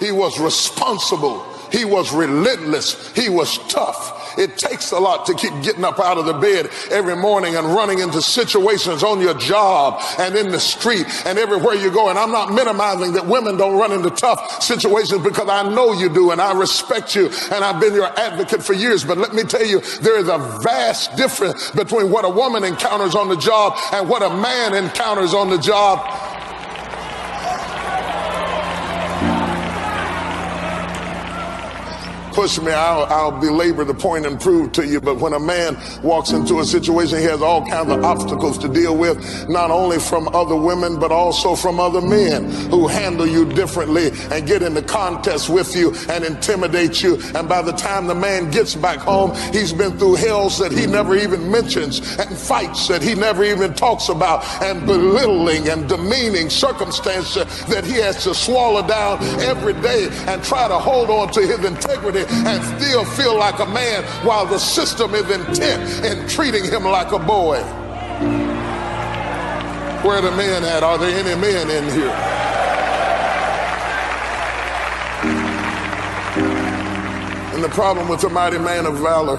He was responsible. He was relentless. He was tough. It takes a lot to keep getting up out of the bed every morning and running into situations on your job and in the street and everywhere you go. And I'm not minimizing that women don't run into tough situations, because I know you do, and I respect you, and I've been your advocate for years. But let me tell you, there is a vast difference between what a woman encounters on the job and what a man encounters on the job. Push me, I'll belabor the point and prove to you. But when a man walks into a situation, he has all kinds of obstacles to deal with, not only from other women, but also from other men who handle you differently and get into contests with you and intimidate you. And by the time the man gets back home, he's been through hells that he never even mentions, and fights that he never even talks about, and belittling and demeaning circumstances that he has to swallow down every day and try to hold on to his integrity and still feel like a man, while the system is intent in treating him like a boy. Where are the men at? Are there any men in here? And the problem with a mighty man of valor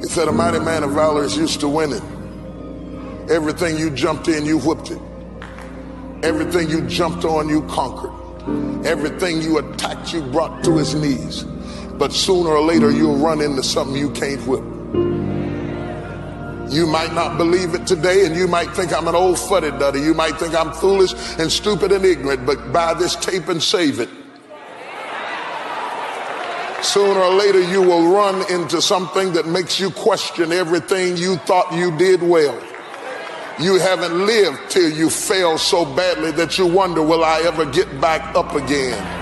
is that a mighty man of valor is used to winning. Everything you jumped in, you whooped it. Everything you jumped on, you conquered. Everything you attacked, you brought to his knees. But sooner or later, you'll run into something you can't whip. You might not believe it today, and you might think I'm an old fuddy-duddy. You might think I'm foolish and stupid and ignorant, but buy this tape and save it. Sooner or later, you will run into something that makes you question everything you thought you did well. You haven't lived till you fail so badly that you wonder, will I ever get back up again?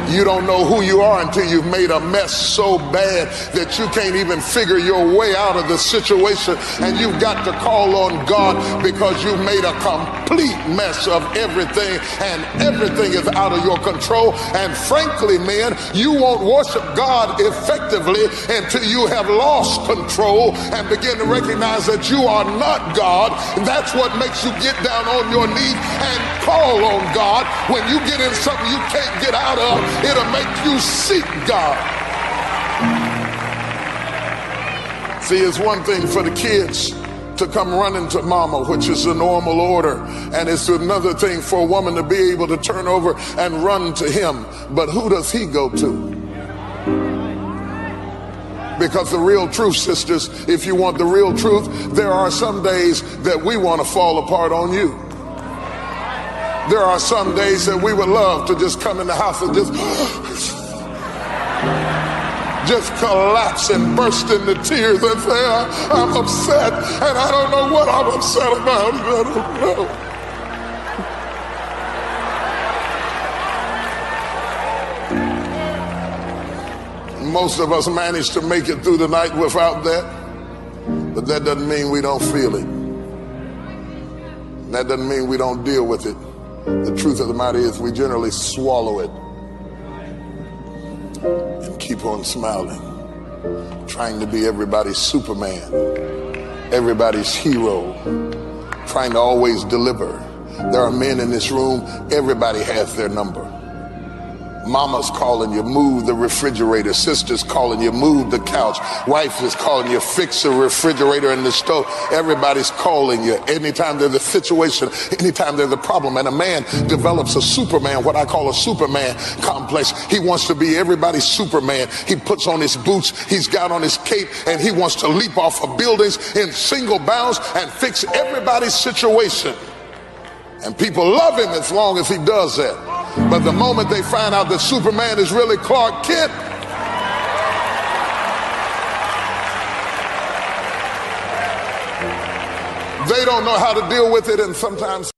You don't know who you are until you've made a mess so bad that you can't even figure your way out of the situation, and you've got to call on God because you've made a complete mess of everything, and everything is out of your control. And frankly, men, you won't worship God effectively until you have lost control and begin to recognize that you are not God. That's what makes you get down on your knees and call on God. When you get in something you can't get out of, it'll make you seek God. See, it's one thing for the kids to come running to mama, which is the normal order, and it's another thing for a woman to be able to turn over and run to him. But who does he go to? Because the real truth, sisters, if you want the real truth, there are some days that we want to fall apart on you. There are some days that we would love to just come in the house and just collapse and burst into tears and say, I'm upset, and I don't know what I'm upset about. I don't know. Most of us manage to make it through the night without that, but that doesn't mean we don't feel it. That doesn't mean we don't deal with it. The truth of the matter is we generally swallow it and keep on smiling, trying to be everybody's Superman, everybody's hero, trying to always deliver. There are men in this room, everybody has their number. Mama's calling you, move the refrigerator. Sister's calling you, move the couch. Wife is calling you, fix the refrigerator and the stove. Everybody's calling you. Anytime there's a situation, anytime there's a problem, and a man develops a Superman, what I call a Superman complex. He wants to be everybody's Superman. He puts on his boots, he's got on his cape, and he wants to leap off of buildings in single bounds and fix everybody's situation. And people love him as long as he does that. But the moment they find out that Superman is really Clark Kent, they don't know how to deal with it, and sometimes